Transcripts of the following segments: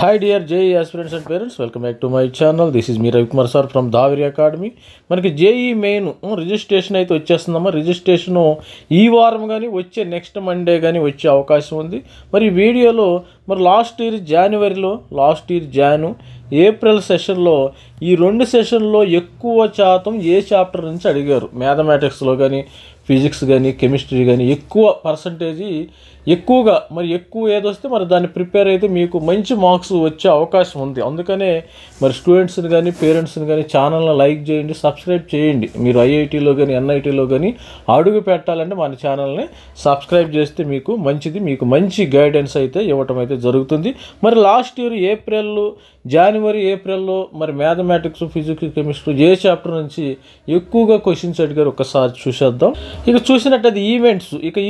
Hi dear JEE aspirants and parents, welcome back to my channel. This is me Ravi Kumar sir from Dhaviri Academy. మనకి JEE main registration అయితే వచ్చేస్తుందమ్మా. Registration ఈ వారం కానీ వచ్చే next Monday కానీ వచ్చే అవకాశం ఉంది. మరి ఈ వీడియోలో మరి లాస్ట్ ఇయర్ జనవరిలో ఏప్రిల్ సెషన్లో ఈ రెండు సెషన్లో ఎక్కువ శాతం ఏ చాప్టర్ నుంచి అడిగారు, మ్యాథమెటిక్స్లో కానీ ఫిజిక్స్ కానీ కెమిస్ట్రీ కానీ ఎక్కువ పర్సంటేజ్ ఎక్కువగా మరి ఎక్కువ ఏదొస్తే మరి దాన్ని ప్రిపేర్ అయితే మీకు మంచి మార్క్స్ వచ్చే అవకాశం ఉంది. అందుకనే మరి స్టూడెంట్స్ని కానీ పేరెంట్స్ని కానీ ఛానల్ని లైక్ చేయండి, సబ్స్క్రైబ్ చేయండి. మీరు ఐఐటీలో కానీ ఎన్ఐటీలో కానీ అడుగు పెట్టాలంటే మన ఛానల్ని సబ్స్క్రైబ్ చేస్తే మీకు మంచిది, మీకు మంచి గైడెన్స్ అయితే ఇవ్వటం అయితే జరుగుతుంది. మరి లాస్ట్ ఇయర్ జనవరి ఏప్రిల్లో మరి మ్యాథమెటిక్స్ ఫిజిక్స్ కెమిస్ట్రీ ఏ చాప్టర్ నుంచి ఎక్కువగా క్వశ్చన్స్ అడిగారు ఒకసారి చూసేద్దాం. ఇక చూసినట్టయితే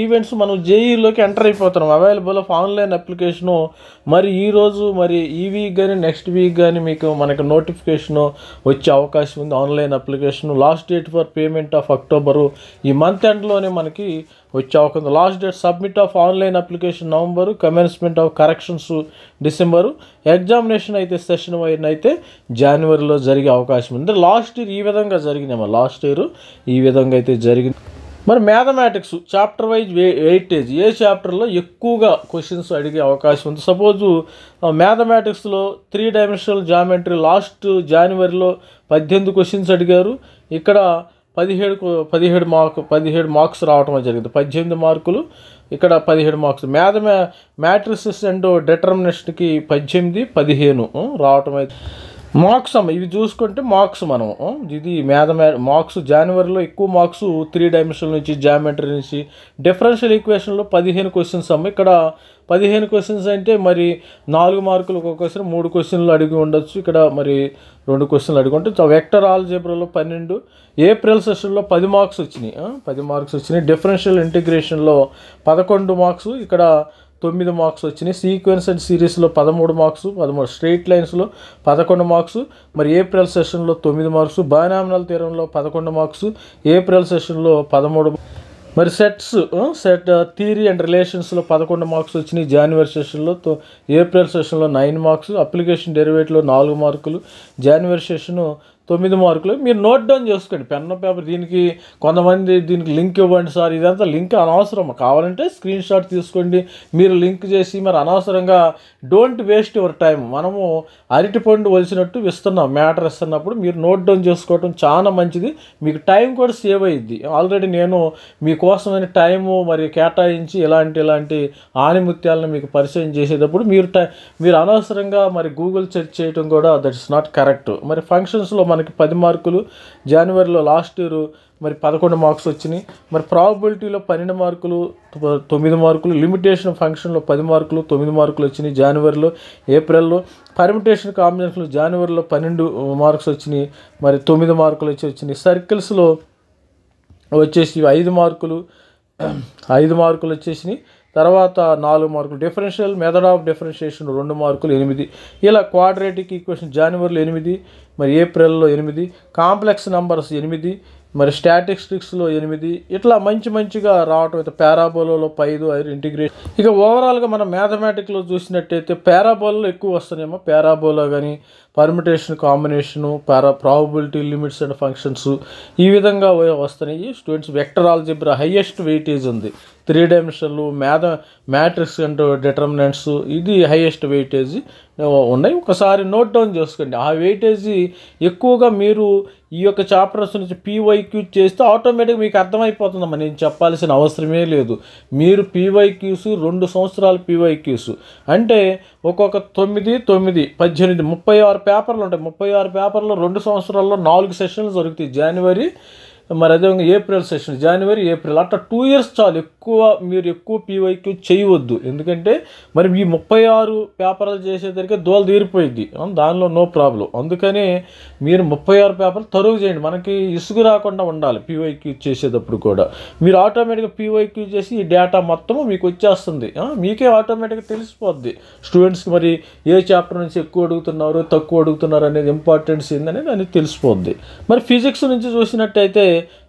ఈవెంట్స్ మనం జేఈలోకి ఎంటర్ అయిపోతున్నాం. అవైలబుల్ ఆఫ్ ఆన్లైన్ అప్లికేషను మరి ఈరోజు మరి ఈ వీక్ కానీ నెక్స్ట్ వీక్ కానీ మనకి నోటిఫికేషన్ వచ్చే అవకాశం ఉంది. Online application last date for payment of October, ఈ మంత్ ఎండ్లోనే మనకి వచ్చే అవకాశం. Last date submit of online application November, commencement of corrections December, examination అయితే సెషన్ వైన్ అయితే జనవరిలో జరిగే అవకాశం ఉంది. లాస్ట్ ఇయర్ ఈ విధంగా జరిగింది. మరి మ్యాథమెటిక్స్ చాప్టర్ వైజ్ వెయిటేజ్ ఏ చాప్టర్లో ఎక్కువగా క్వశ్చన్స్ అడిగే అవకాశం ఉంది. సపోజు మ్యాథమెటిక్స్లో 3 డైమెన్షనల్ జామెట్రీ లాస్ట్ జనవరిలో 18 క్వశ్చన్స్ అడిగారు. ఇక్కడ 17 మార్క్స్ రావటం జరిగింది. 18 మార్కులు, ఇక్కడ 17 మార్క్స్. మ్యాట్రిసెస్ అండ్ డిటర్మినేషన్కి 18, 15 రావటం అయితే మార్క్స్ అమ్మ. ఇవి చూసుకుంటే మార్క్స్ మనం ఇది మార్క్స్ జనవరిలో ఎక్కువ మార్క్స్ 3 డైమెన్షనల్ నుంచి జామెట్రీ నుంచి. డిఫరెన్షియల్ ఈక్వేషన్లో 15 క్వశ్చన్స్ అమ్మ. ఇక్కడ 15 క్వశ్చన్స్ అంటే మరి 4 మార్కులు ఒక క్వశ్చన్, 3 క్వశ్చన్లు అడిగి ఉండొచ్చు. ఇక్కడ మరి 2 క్వశ్చన్లు అడిగి ఉంటే వెక్టర్ ఆల్జీబ్రాలో 12. ఏప్రిల్ సెషన్లో 10 మార్క్స్ వచ్చినాయి. డిఫరెన్షియల్ ఇంటిగ్రేషన్లో 11 మార్క్స్, ఇక్కడ 9 మార్క్స్ వచ్చినాయి. సీక్వెన్స్ అండ్ సిరీస్లో 13 మార్క్స్, 13 స్ట్రెయిట్ లైన్స్లో 11 మార్క్స్. మరి ఏప్రిల్ సెషన్లో 9 మార్క్స్. బైనామినల్ థియరంలో 11 మార్క్స్, ఏప్రిల్ సెషన్లో 13. మరి సెట్ థియరీ అండ్ రిలేషన్స్లో 11 మార్క్స్ వచ్చినాయి జనవరి సెషన్లో. ఏప్రిల్ సెషన్లో 9 మార్క్స్. అప్లికేషన్ డెరివేటివ్లో 4 మార్కులు, జనవరి సెషన్ 9 మార్కులు. మీరు నోట్ డౌన్ చేసుకోండి పెన్ పేపర్. దీనికి కొంతమంది దీనికి లింక్ ఇవ్వండి సార్, ఇదంతా లింక్ అనవసరం. కావాలంటే స్క్రీన్ షాట్ తీసుకోండి, మీరు లింక్ చేసి మరి అనవసరంగా డోంట్ వేస్ట్ యువర్ టైం. మనము అరటిపండు వలిసినట్టు మ్యాటర్ ఇస్తున్నప్పుడు మీరు నోట్ డౌన్ చేసుకోవటం చాలా మంచిది, మీకు టైం కూడా సేవ్ అయ్యిద్ది. ఆల్రెడీ నేను మీకోసమైన టైము మరి కేటాయించి ఇలాంటి ఆణిముత్యాలను మీకు పరిచయం చేసేటప్పుడు మీరు అనవసరంగా మరి గూగుల్ సెర్చ్ చేయడం కూడా దట్ ఇస్ నాట్ కరెక్ట్. మరి ఫంక్షన్స్లో మనకి 10 మార్కులు, జనవరిలో లాస్ట్ ఇయర్ మరి 11 మార్క్స్ వచ్చినాయి. మరి ప్రాబబిలిటీలో 12 మార్కులు, 9 మార్కులు. లిమిటేషన్ ఫంక్షన్లో 10 మార్కులు, 9 మార్కులు వచ్చినాయి జనవరిలో. ఏప్రిల్లో పర్మిటేషన్ కాంబినేషన్లో జనవరిలో 12 మార్క్స్ వచ్చినాయి, మరి 9 మార్కులు వచ్చినాయి. సర్కిల్స్లో వచ్చేసి 5 మార్కులు వచ్చేసినాయి. తర్వాత 4 మార్కులు. డిఫరెన్షియల్ మెథడ్ ఆఫ్ డిఫరెన్షియేషన్ 2 మార్కులు, 8. ఇలా క్వాడ్రేటిక్ ఈక్వేషన్ జనవరిలో 8, మరి ఏప్రిల్లో 8. కాంప్లెక్స్ నంబర్స్ 8, మరి స్టాటిస్టిక్స్లో 8. ఇట్లా మంచిగా రావటం అయితే. పారాబోలాలో 5 ఇంటిగ్రేషన్. ఇక ఓవరాల్గా మనం మ్యాథమెటిక్లో చూసినట్టయితే పారాబోలాలో ఎక్కువ వస్తున్నాయేమో. పారాబోలా కానీ permutation combination, probability limits and functions ఈ విధంగా వస్తున్నాయి. Students vector algebra highest weightage ఉంది. 3 డైమెన్షన్లు, మ్యాట్రిక్స్ అండ్ డిటర్మినెంట్స్ ఇది హైయెస్ట్ వెయిటేజ్ ఉన్నాయి. ఒకసారి నోట్ డౌన్ చేసుకోండి. ఆ వెయిటేజ్ ఎక్కువగా మీరు ఈ యొక్క చాప్టర్స్ నుంచి పీవైక్యూ చేస్తే ఆటోమేటిక్గా మీకు అర్థమైపోతుందమ్మా. నేను చెప్పాల్సిన అవసరమే లేదు. మీరు పీవైక్యూస్ 2 సంవత్సరాలు పీవైక్యూస్ అంటే ఒక్కొక్క 9, 18, 36 పేపర్లు ఉంటాయి. 36 పేపర్లో 2 సంవత్సరాల్లో 4 సెషన్లు జరుగుతాయి. జనవరి, మరి అదేవిధంగా ఏప్రిల్ సెషన్, జనవరి ఏప్రిల్ అట్లా 2 ఇయర్స్ చాలు. మీరు ఎక్కువ పీవైక్యూ చేయవద్దు. ఎందుకంటే మరి ఈ 36 పేపర్లు చేసేసరికి దోలు తీరిపోయింది, దానిలో నో ప్రాబ్లం. అందుకని మీరు 36 పేపర్లు తరువు చేయండి. మనకి ఇసుగు రాకుండా ఉండాలి పీవైక్యూ చేసేటప్పుడు కూడా. మీరు ఆటోమేటిక్గా పీవైక్యూ చేసి ఈ డేటా మొత్తము మీకు వచ్చేస్తుంది. మీకే ఆటోమేటిక్గా తెలిసిపోద్ది స్టూడెంట్స్కి మరి ఏ చాప్టర్ నుంచి ఎక్కువ అడుగుతున్నారు, తక్కువ అడుగుతున్నారు అనేది ఇంపార్టెన్స్ ఏందనేది అని తెలిసిపోద్ది. మరి ఫిజిక్స్ నుంచి చూసినట్టయితే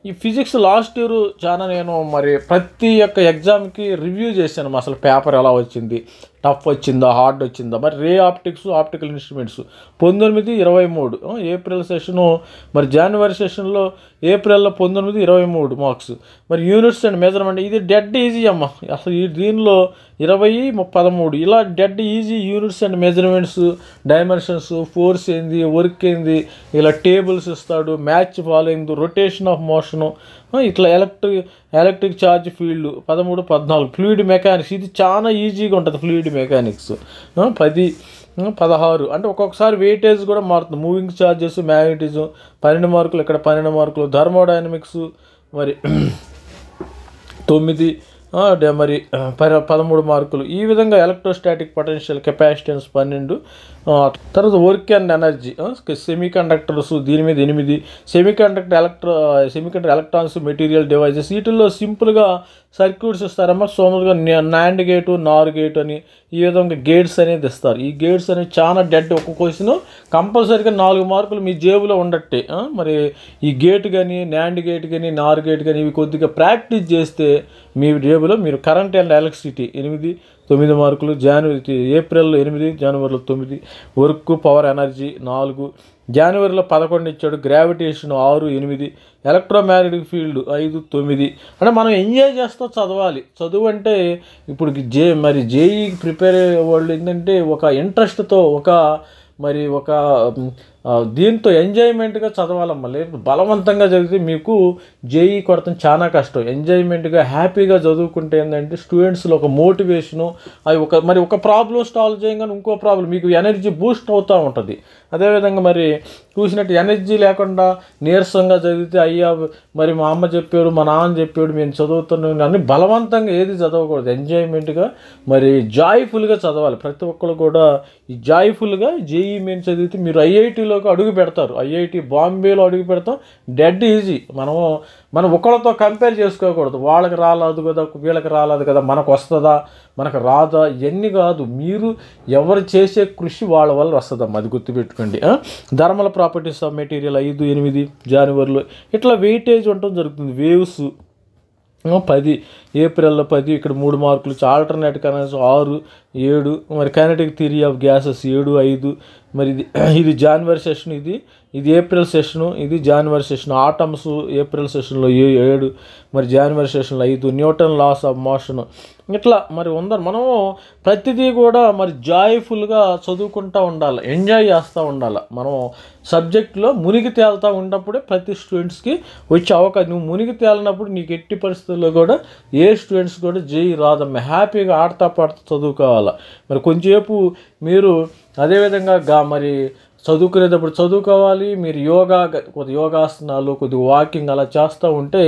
ఈ ఫిజిక్స్ లాస్ట్ ఇయర్ చాలా నేను మరి ప్రతి ఒక్క ఎగ్జామ్కి రివ్యూ చేశాను. అసలు పేపర్ ఎలా వచ్చింది, టఫ్ వచ్చిందా, హార్డ్ వచ్చిందా. మరి ray optics, optical instruments 19, 23 April session. మరి జనవరి సెషన్లో ఏప్రిల్లో 19, 23 మార్క్స్. మరి యూనిట్స్ అండ్ మెజర్మెంట్ ఇది డెడ్ ఈజీ అమ్మ. అసలు దీనిలో 20, 13 ఇలా dead easy. Units and measurements, dimensions, force ఏంది, వర్క్ ఏంది, ఇలా టేబుల్స్ ఇస్తాడు, match following, rotation of motion, ఇట్లా electric charge field 13, 14. Fluid mechanics ఇది చాలా ఈజీగా ఉంటుంది. ఫ్లూయిడ్ మెకానిక్స్ 10, 16 అంటే ఒక్కొక్కసారి వెయిటేజ్ కూడా మారుతుంది. మూవింగ్ ఛార్జెస్, మ్యాగ్నెటిజం 12 మార్కులు, ఇక్కడ 12 మార్కులు. థర్మోడైనమిక్స్ మరి 9, మరి 13 మార్కులు. ఈ విధంగా ఎలక్ట్రోస్టాటిక్ పొటెన్షియల్ కెపాసిటెన్స్ 12. తర్వాత work and energy, semi conductors దీని మీద 8. Semi conductor electrons, material devices వీటిల్లో సింపుల్గా సర్క్యూట్స్ ఇస్తారమ్మా. సోమల్గా నాండ్ గేటు, నార్ గేట్ అని ఈ విధంగా గేట్స్ అనేది ఇస్తారు. ఈ గేట్స్ అనేవి చాలా డెడ్. ఒక్క క్వశ్చన్ కంపల్సరీగా 4 మార్కులు మీ జేబులో ఉండట్టే. మరి ఈ గేట్ కానీ, నాండ్ గేట్ కానీ, నార్ గేట్ కానీ ఇవి కొద్దిగా ప్రాక్టీస్ చేస్తే మీ జేబులో మీరు కరెంట్ అండ్ ఎలక్ట్రిసిటీ 8, 9 మార్కులు. ఏప్రిల్లో 8, జనవరిలో 9. Work, power, energy 4. జనవరిలో 11 ఇచ్చాడు. గ్రావిటేషన్ 6, 8. Electromagnetic field 5, 9. అంటే మనం ఎంజాయ్ చేస్తూ చదవాలి. చదువు అంటే ఇప్పుడు జేఈ ప్రిపేర్ అయ్యే వాళ్ళు ఏంటంటే ఒక ఇంట్రెస్ట్తో ఒక దీంతో ఎంజాయ్మెంట్గా చదవాలమ్మా. లేదు బలవంతంగా చదివితే మీకు జేఈ కొడతాం చాలా కష్టం. ఎంజాయ్మెంట్గా హ్యాపీగా చదువుకుంటే ఏంటంటే స్టూడెంట్స్లో ఒక మోటివేషను, అది ఒక ప్రాబ్లం సాల్వ్ చేయగానే ఇంకో ప్రాబ్లం మీకు ఎనర్జీ బూస్ట్ అవుతూ ఉంటుంది. అదేవిధంగా మరి చూసినట్టు ఎనర్జీ లేకుండా నీరసంగా చదివితే మరి మా అమ్మ చెప్పాడు, మా నాన్న చెప్పాడు, మేము చదువుతున్నాం అన్ని బలవంతంగా ఏది చదవకూడదు. ఎంజాయ్మెంట్గా మరి జాయ్ఫుల్గా చదవాలి. ప్రతి ఒక్కరు కూడా ఈ జాయ్ఫుల్గా జేఈ మెయిన్ చదివితే మీరు ఐఐటీలోకి అడుగు పెడతారు. ఐఐటి బాంబేలో అడుగు పెడతాం. Dead easy. మనం ఒకళ్ళతో కంపేర్ చేసుకోకూడదు. వాళ్ళకి రాలేదు కదా, వీళ్ళకి రాలేదు కదా, మనకు వస్తుందా, మనకు రాదా, ఇవన్నీ కాదు. మీరు ఎవరు చేసే కృషి వాళ్ళ వల్ల వస్తుందమ్మా, అది గుర్తుపెట్టుకోండి. థర్మల్ ప్రాపర్టీస్ ఆఫ్ మెటీరియల్ 5, 8 జనవరిలో ఇట్లా వెయిటేజ్ ఉండటం జరుగుతుంది. వేవ్స్ 10, ఏప్రిల్లో 10, ఇక్కడ 3 మార్కులు. Alternate currents 6, 7. మరి కైనెటిక్ థియరీ ఆఫ్ గ్యాసెస్ 7, 5. మరి ఇది జనవరి సెషన్, ఇది ఏప్రిల్ సెషను, ఇది జనవరి సెషన్. ఆటమ్స్ ఏప్రిల్ సెషన్లో 7, మరి జనవరి సెషన్లో 5. న్యూటన్ లాస్ ఆఫ్ మోషన్ ఇట్లా మరి ఉందని మనము ప్రతిదీ కూడా మరి జాయ్ఫుల్గా చదువుకుంటూ ఉండాలి, ఎంజాయ్ చేస్తూ ఉండాలి. మనం సబ్జెక్టులో మునిగి తేలుతూ ఉన్నప్పుడే ప్రతి స్టూడెంట్స్కి వచ్చే అవకాశం. నువ్వు మునిగి తేలినప్పుడు నీకు ఎట్టి పరిస్థితుల్లో కూడా ఏ స్టూడెంట్స్ కూడా జేఈ రాదమ్మా. హ్యాపీగా ఆడతా పాడుతూ చదువుకోవాలి. మరి కొంచెంసేపు మీరు అదేవిధంగా మరి చదువుకునేటప్పుడు చదువుకోవాలి. మీరు యోగాసనాలు, కొద్దిగా వాకింగ్ అలా చేస్తూ ఉంటే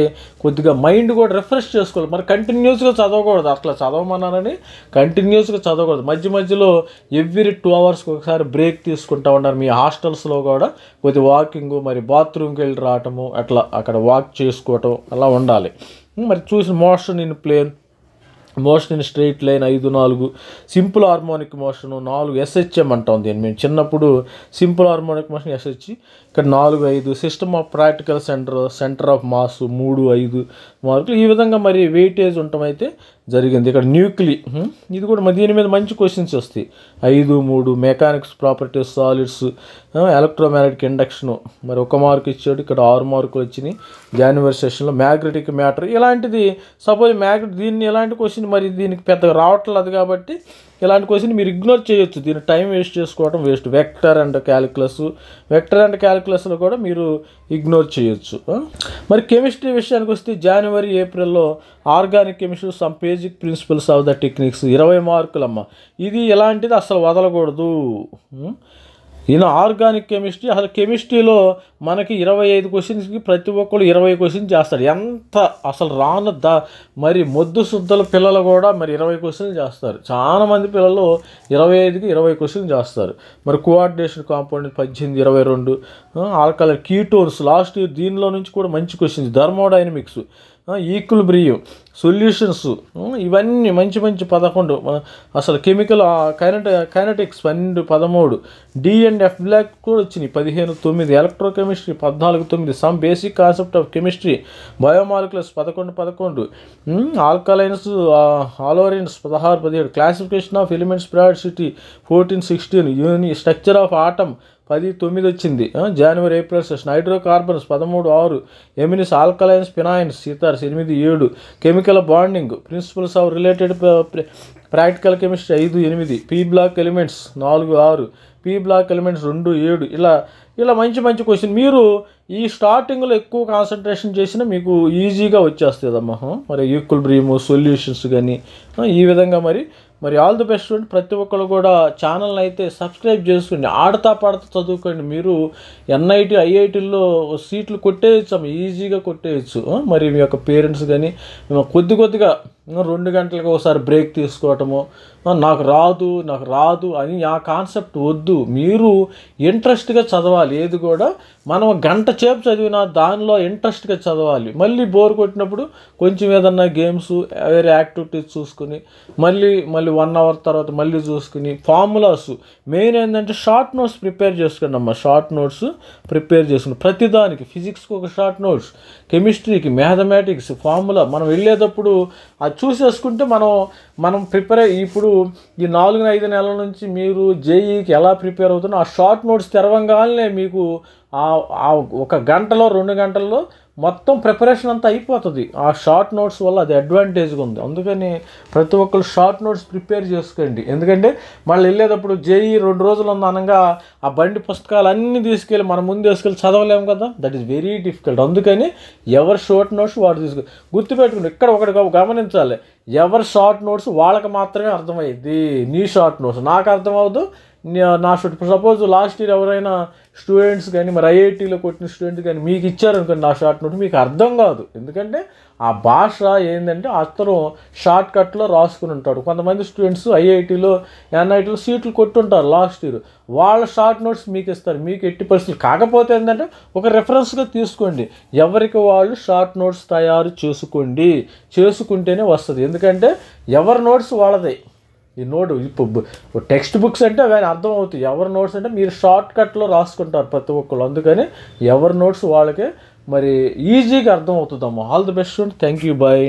కొద్దిగా మైండ్ కూడా రిఫ్రెష్ చేసుకోవాలి. మరి కంటిన్యూస్గా చదవకూడదు. అట్లా చదవమన్నారని కంటిన్యూస్గా చదవకూడదు. మధ్యలో ఎవ్రీ 2 అవర్స్కి ఒకసారి బ్రేక్ తీసుకుంటూ ఉన్నారు. మీ హాస్టల్స్లో కూడా కొద్దిగా వాకింగ్, మరి బాత్రూమ్కి వెళ్ళి రావటము, అట్లా అక్కడ వాక్ చేసుకోవటం అలా ఉండాలి. మరి చూసిన motion in plane, motion in straight line 5, 4. Simple harmonic motion 4, SHM అంటాం దీన్ని. మేము చిన్నప్పుడు సింపుల్ హార్మోనిక్ మోషన్ ఎస్హెచ్. ఇక్కడ 4, 5. System of practical centre of mass 3, 5 మార్కులు. ఈ విధంగా మరి వెయిటేజ్ ఉండటం అయితే జరిగింది. ఇక్కడ న్యూక్లీ ఇది కూడా దీని మీద మంచి క్వశ్చన్స్ వస్తాయి. 5, 3. Mechanics properties solids, electromagnetic induction మరి 1 మార్క్ ఇచ్చాడు. ఇక్కడ 6 మార్కులు వచ్చినాయి జనవరి సెషన్లో. మ్యాగ్నెటిక్ మ్యాటర్ ఇలాంటిది సపోజ్ దీన్ని ఎలాంటి క్వశ్చన్ మరి దీనికి పెద్దగా రావట్లేదు కాబట్టి ఇలాంటి క్వశ్చన్ మీరు ఇగ్నోర్ చేయొచ్చు. దీన్ని టైం వేస్ట్ చేసుకోవడం వేస్ట్. వెక్టర్ అండ్ క్యాలిక్యులస్లో కూడా మీరు ఇగ్నోర్ చేయొచ్చు. మరి కెమిస్ట్రీ విషయానికి వస్తే జనవరి, ఏప్రిల్లో organic chemistry some basic principles of the techniques 20 మార్కులమ్మ. ఇది ఎలాంటిది అసలు వదలకూడదు. ఆర్గానిక్ కెమిస్ట్రీ అసలు కెమిస్ట్రీలో మనకి 25 క్వశ్చన్స్కి ప్రతి ఒక్కరు 20 క్వశ్చన్స్ చేస్తారు. ఎంత అసలు మరి మొద్దు శుద్ధల పిల్లలు కూడా మరి 20 క్వశ్చన్లు చేస్తారు. చాలామంది పిల్లలు 25కి 20 క్వశ్చన్లు చేస్తారు. మరి కోఆర్డినేషన్ కాంపౌండ్ 18, 22. ఆల్కలర్ కీటోన్స్ లాస్ట్ ఇయర్ దీనిలో నుంచి కూడా మంచి క్వశ్చన్స్. థర్మోడైనమిక్స్ ఈక్విలిబ్రియం, సొల్యూషన్స్, ఇవన్నీ మంచి మంచి 11 అసలు chemical kinetics 12, 13, D and F block కూడా వచ్చినాయి 15, 9, electrochemistry 14, 9, some basic concept of chemistry, biomolecules 11, 11, ఆల్కలైన్స్ ఆలోరెన్స్ 16, 17, classification of elements periodicity 14, 16, structure of atom 10, 9 వచ్చింది. జనవరి ఏప్రిల్ సెషన్ హైడ్రోకార్బన్స్ 13, 6, ఎమినిస్ ఆల్కలైన్స్ ఫినాయిన్స్ సీతార్స్ 8, 7, chemical bonding principles of related practical chemistry 5, 8, P block elements 4, 6, P block elements 2, 7, ఇలా మంచి మంచి క్వశ్చన్. మీరు ఈ స్టార్టింగ్లో ఎక్కువ కాన్సన్ట్రేషన్ చేసినా మీకు ఈజీగా వచ్చేస్తుంది కదమ్మా. మరి ఈక్విలిబ్రియం, సొల్యూషన్స్ కానీ ఈ విధంగా మరి ఆల్ ది బెస్ట్ స్టూడెంట్. ప్రతి ఒక్కరు కూడా ఛానల్ని అయితే సబ్స్క్రైబ్ చేసుకోండి, ఆడతా పాడతా చదువుకోండి. మీరు ఎన్ఐటి ఐఐటీల్లో సీట్లు కొట్టేయచ్చు, ఈజీగా కొట్టేయచ్చు. మరి మీ యొక్క పేరెంట్స్ కానీ కొద్దిగా 2 గంటలకు ఒకసారి బ్రేక్ తీసుకోవటము, నాకు రాదు అని ఆ కాన్సెప్ట్ వద్దు. మీరు ఇంట్రెస్ట్గా చదవాలి. ఏది కూడా మనం గంట సేపు చదివినా దానిలో ఇంట్రెస్ట్గా చదవాలి. మళ్ళీ బోర్ కొట్టినప్పుడు కొంచెం ఏదన్నా గేమ్స్ వేరే యాక్టివిటీస్ చూసుకుని మళ్ళీ 1 అవర్ తర్వాత మళ్ళీ చూసుకుని ఫార్ములాస్ మెయిన్ ఏంటంటే షార్ట్ నోట్స్ ప్రిపేర్ చేసుకోండి అమ్మ. షార్ట్ నోట్స్ ప్రిపేర్ చేసుకుని ప్రతిదానికి ఫిజిక్స్కి ఒక షార్ట్ నోట్స్, కెమిస్ట్రీకి, మ్యాథమెటిక్స్, ఫార్ములా మనం వెళ్ళేటప్పుడు అది చూసేసుకుంటే మనం ప్రిపేర్ ఇప్పుడు ఈ 4-5 నెలల నుంచి మీరు జేఈకి ఎలా ప్రిపేర్ అవుతున్నా ఆ షార్ట్ నోట్స్ తెరవంగానే మీకు ఒక గంటలో 2 గంటల్లో మొత్తం ప్రిపరేషన్ అంతా అయిపోతుంది. ఆ షార్ట్ నోట్స్ వల్ల అది అడ్వాంటేజ్గా ఉంది. అందుకని ప్రతి ఒక్కరు షార్ట్ నోట్స్ ప్రిపేర్ చేసుకోండి. ఎందుకంటే మళ్ళీ వెళ్ళేటప్పుడు జేఈ 2 రోజులు ఉందనగా ఆ బండి పుస్తకాలు అన్నీ తీసుకెళ్ళి మనం ముందు వేసుకెళ్ళి చదవలేము కదా, దట్ ఈస్ వెరీ డిఫికల్ట్. అందుకని ఎవరి షార్ట్ నోట్స్ వాడు గుర్తుపెట్టుకుని ఇక్కడ ఒకటి గమనించాలి, ఎవరి షార్ట్ నోట్స్ వాళ్ళకి మాత్రమే అర్థమయ్యింది. నీ షార్ట్ నోట్స్ నాకు అర్థమవుదు. నా సపోజ్ లాస్ట్ ఇయర్ ఎవరైనా స్టూడెంట్స్ కానీ మరి ఐఐటీలో కొట్టిన స్టూడెంట్స్ కానీ మీకు ఇచ్చారనుకోండి నా షార్ట్ నోట్, మీకు అర్థం కాదు. ఎందుకంటే ఆ భాష ఏంటంటే అతను షార్ట్ కట్లో రాసుకుని ఉంటాడు. కొంతమంది స్టూడెంట్స్ ఐఐటీలో ఎన్ఐటీలో సీట్లు కొట్టుంటారు లాస్ట్ ఇయర్, వాళ్ళ షార్ట్ నోట్స్ మీకు ఇస్తారు. మీకు ఎట్టి పరిస్థితులు కాకపోతే ఏంటంటే ఒక రెఫరెన్స్గా తీసుకోండి. ఎవరికి వాళ్ళు షార్ట్ నోట్స్ తయారు చేసుకుంటేనే వస్తుంది. ఎందుకంటే ఎవరి నోట్స్ వాళ్ళదే. ఈ నోట్ ఇప్పుడు టెక్స్ట్ బుక్స్ అంటే అవన్నీ అర్థం అవుతాయి. ఎవరి నోట్స్ అంటే మీరు షార్ట్ కట్లో రాసుకుంటారు ప్రతి ఒక్కళ్ళు. అందుకని ఎవరి నోట్స్ వాళ్ళకే మరి ఈజీగా అర్థం అవుతుందమ్మా. All the best. Thank you, bye.